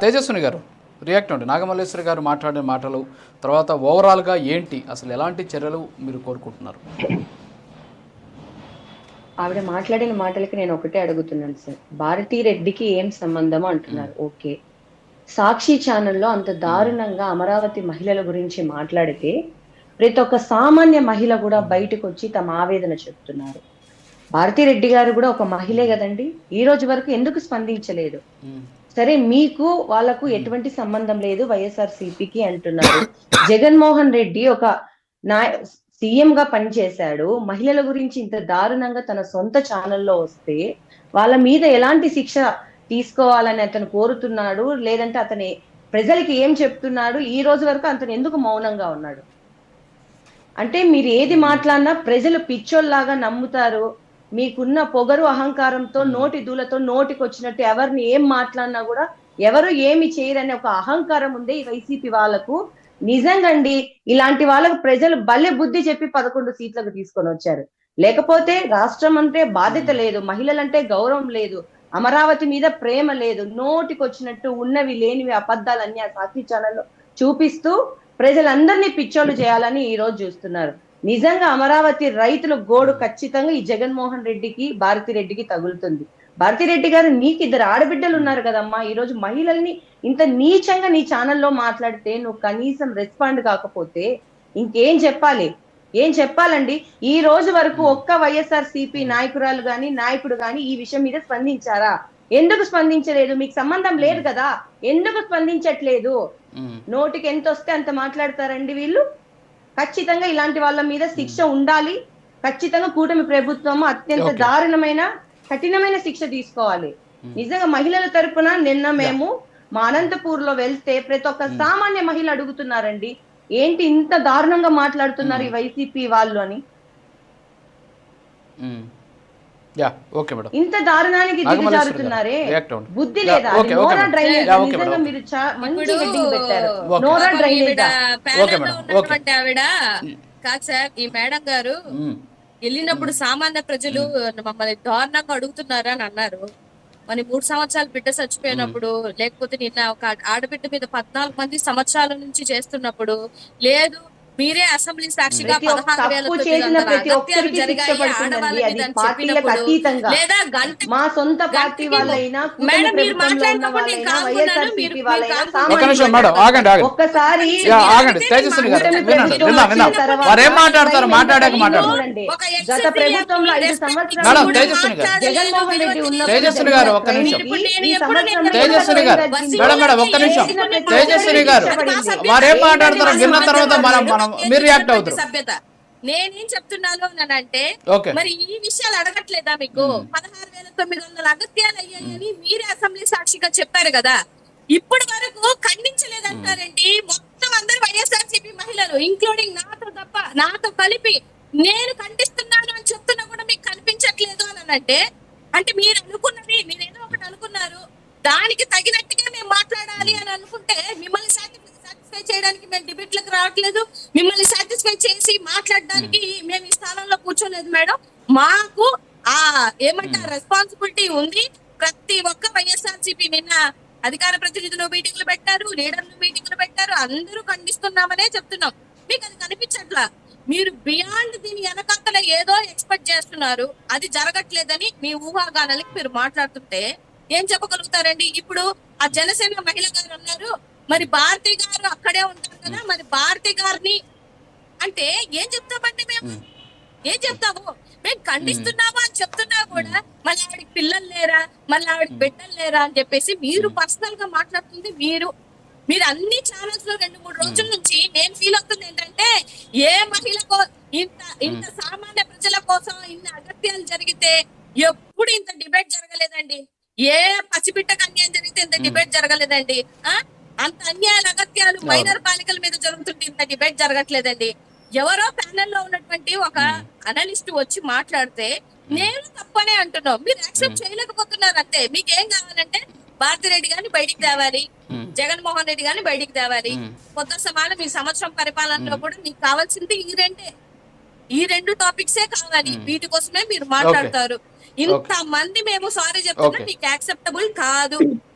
తేజస్విని గారు రియాక్ట్ అండి. నాగమల్లేశ్వరి గారు మాట్లాడిన మాటలు తర్వాత ఓవరాల్గా ఏంటి, అసలు ఎలాంటి చర్యలు మీరు కోరుకుంటున్నారు? ఆవిడ మాట్లాడిన మాటలకి నేను ఒకటే అడుగుతున్నాను సార్. భారతీ రెడ్డికి ఏం సంబంధం అంటున్నారు. ఓకే, సాక్షి ఛానల్లో అంత దారుణంగా అమరావతి మహిళల గురించి మాట్లాడితే ప్రతి ఒక్క సామాన్య మహిళ కూడా బయటకు వచ్చి తమ ఆవేదన చెప్తున్నారు. భారతీ రెడ్డి గారు కూడా ఒక మహిళే కదండి. ఈ రోజు వరకు ఎందుకు స్పందించలేదు? సరే, మీకు వాళ్ళకు ఎటువంటి సంబంధం లేదు వైఎస్ఆర్ సిపికి అంటున్నారు. జగన్మోహన్ రెడ్డి ఒక సీఎం గా పనిచేశాడు. మహిళల గురించి ఇంత దారుణంగా తన సొంత ఛానల్లో వస్తే వాళ్ళ మీద ఎలాంటి శిక్ష తీసుకోవాలని అతను కోరుతున్నాడు, లేదంటే అతని ప్రజలకి ఏం చెప్తున్నాడు? ఈ రోజు వరకు అతను ఎందుకు మౌనంగా ఉన్నాడు? అంటే మీరు ఏది మాట్లాడినా ప్రజలు పిచ్చోల్లాగా నమ్ముతారు. మీకున్న పొగరు అహంకారంతో నోటి దూలతో నోటికి వచ్చినట్టు ఎవరిని ఏం మాట్లాడినా కూడా ఎవరు ఏమి చేయరనే ఒక అహంకారం ఉంది ఈ వైసీపీ వాళ్ళకు. నిజంగండి, ఇలాంటి వాళ్ళకు ప్రజలు భలే బుద్ధి చెప్పి 11 సీట్లకు తీసుకొని వచ్చారు. లేకపోతే రాష్ట్రం అంటే బాధ్యత లేదు, మహిళలంటే గౌరవం లేదు, అమరావతి మీద ప్రేమ లేదు. నోటికి వచ్చినట్టు ఉన్నవి లేనివి అబద్ధాలన్నీ ఆ సాక్షి ఛానల్లో చూపిస్తూ ప్రజలందరినీ పిచ్చోళ్ళు చేయాలని ఈ రోజు చూస్తున్నారు. నిజంగా అమరావతి రైతుల గోడు ఖచ్చితంగా ఈ జగన్మోహన్ రెడ్డికి భారతి రెడ్డికి తగులుతుంది. భారతి రెడ్డి గారు, నీకు 2 ఆడబిడ్డలు ఉన్నారు కదమ్మా. ఈ రోజు మహిళల్ని ఇంత నీచంగా నీ ఛానల్లో మాట్లాడితే నువ్వు కనీసం రెస్పాండ్ కాకపోతే ఇంకేం చెప్పాలి? ఏం చెప్పాలండి? ఈ రోజు వరకు ఒక్క వైఎస్ఆర్ సిపి నాయకురాలు గాని నాయకుడు గాని ఈ విషయం మీద స్పందించారా? ఎందుకు స్పందించలేదు? మీకు సంబంధం లేదు కదా, ఎందుకు స్పందించట్లేదు? నోటికి ఎంత వస్తే అంత మాట్లాడతారండి వీళ్ళు. ఖచ్చితంగా ఇలాంటి వాళ్ళ మీద శిక్ష ఉండాలి. ఖచ్చితంగా కూటమి ప్రభుత్వము అత్యంత దారుణమైన కఠినమైన శిక్ష తీసుకోవాలి. నిజంగా మహిళల తరపున నిన్న మేము మా అనంతపూర్ లో వెళ్తే ప్రతి ఒక్క సామాన్య మహిళ అడుగుతున్నారండి, ఏంటి ఇంత దారుణంగా మాట్లాడుతున్నారు ఈ వైసీపీ వాళ్ళు అని. ఇంత దారుణానికి దిగజారుతున్నారే, బుద్ధి లేదా? నోరా డ్రైనేజ్ నిజంగా మీరు మంచి హెడ్డింగ్ పెట్టారు. నోరా డ్రైనేజ్ ఆవిడ కాదు సార్. ఈ మేడం గారు వెళ్ళినప్పుడు సామాన్య ప్రజలు మమ్మల్ని దారుణంగా అడుగుతున్నారు అని అన్నారు. మరి 3 సంవత్సరాలు బిడ్డ చచ్చిపోయినప్పుడు, లేకపోతే నిన్న ఒక ఆడబిడ్డ మీద 14 మంది సంవత్సరాల నుంచి చేస్తున్నప్పుడు, లేదు మీరే అసెంబ్లీ సాక్షిగా 16,900 జరిగాయి ఆడవాళ్ళ మీద అని చెప్పినప్పుడు, లేదా మా సొంత పార్టీ వాళ్ళైనా మేడం మీరు మాట్లాడినప్పుడు నేను కానుకున్నాను. మీరు ఒక్కసారి గత ప్రభుత్వంలో 5 సంవత్సరాలు జగన్మోహన్ రెడ్డి సభ్యత. నేనేం చెప్తున్నాను అంటే, మరి ఈ విషయాలు అడగట్లేదా మీకు? 16,900 అగత్యాలు అయ్యాయని మీరే అసెంబ్లీ సాక్షిగా చెప్పారు కదా. ఇప్పటి వరకు ఖండించలేదంటారండి. మొత్తం అందరు వైఎస్ఆర్సీపీ మహిళలు ఇంక్లూడింగ్ నాతో కలిపి నేను ఖండిస్తున్నాను అని చెప్తున్నా కూడా మీకు కనిపించట్లేదు అని అంటే మీరు అనుకున్నది, మీరేదో ఒకటి అనుకున్నారు, దానికి తగినట్టుగా మేము మాట్లాడాలి అని అనుకుంటే మిమ్మల్ని సాటిస్ఫై చేయడానికి మేము డిబేట్లకు రావట్లేదు. మిమ్మల్ని సాటిస్ఫై చేసి మాట్లాడడానికి మేము ఈ స్థానంలో కూర్చోలేదు మేడం. మాకు ఏమంటారు రెస్పాన్సిబిలిటీ ఉంది. ప్రతి ఒక్క వైఎస్ఆర్సీపీ నిన్న అధికార ప్రతినిధులు మీటింగ్లు పెట్టారు, లీడర్లు మీటింగ్లు పెట్టారు, అందరూ ఖండిస్తున్నామనే చెప్తున్నాం. మీకు అది కనిపించట్లా. మీరు బియాండ్ దీని వెనకాతల ఏదో ఎక్స్పెక్ట్ చేస్తున్నారు, అది జరగట్లేదని మీ ఊహాగానాలకి మీరు మాట్లాడుతుంటే ఏం చెప్పగలుగుతారండి? ఇప్పుడు ఆ జనసేన మహిళ గారు అన్నారు, మరి భారతి గారు అక్కడే ఉంటారు కదా, మరి భారతి గారిని అంటే ఏం చెప్తామండి? మేము ఏం చెప్తాము? మేము ఖండిస్తున్నాము అని చెప్తున్నా కూడా మళ్ళీ ఆవిడకి పిల్లలు లేరా, మళ్ళీ ఆవిడకి బిడ్డలు లేరా అని చెప్పేసి మీరు పర్సనల్ గా మాట్లాడుతుంది. మీరు అన్ని ఛానల్స్ లో 2-3 రోజుల నుంచి నేను ఫీల్ అవుతుంది ఏంటంటే, ఏ మహిళకో ఇంత సామాన్య ప్రజల కోసం ఇన్ని అగత్యాలు జరిగితే ఎప్పుడు ఇంత డిబేట్ జరగలేదండి. ఏ పసిబిడ్డకు అన్యాయం జరిగితే ఇంత డిబేట్ జరగలేదండి. అంత అన్యాయాలు అగత్యాలు మైనర్ బాలికల మీద జరుగుతుంటే ఇంత డిబేట్ జరగట్లేదండి. ఎవరో ప్యానెల్ లో ఉన్నటువంటి ఒక అనలిస్ట్ వచ్చి మాట్లాడితే నేను తప్పనే అంటున్నావు, మీరు యాక్సెప్ట్ చేయలేకపోతున్నారు అంతే. మీకేం కావాలంటే భారతి రెడ్డి గారిని బయటికి తేవాలి, జగన్మోహన్ రెడ్డి గారిని బయటికి తేవాలి. కొత్త సమానం మీ సంవత్సరం పరిపాలనలో కూడా మీకు కావాల్సింది ఈ 2 టాపిక్సే కావాలి. వీటి కోసమే మీరు మాట్లాడతారు. ఇంత మంది మేము సారీ చెప్తున్నా మీకు యాక్సెప్టబుల్ కాదు.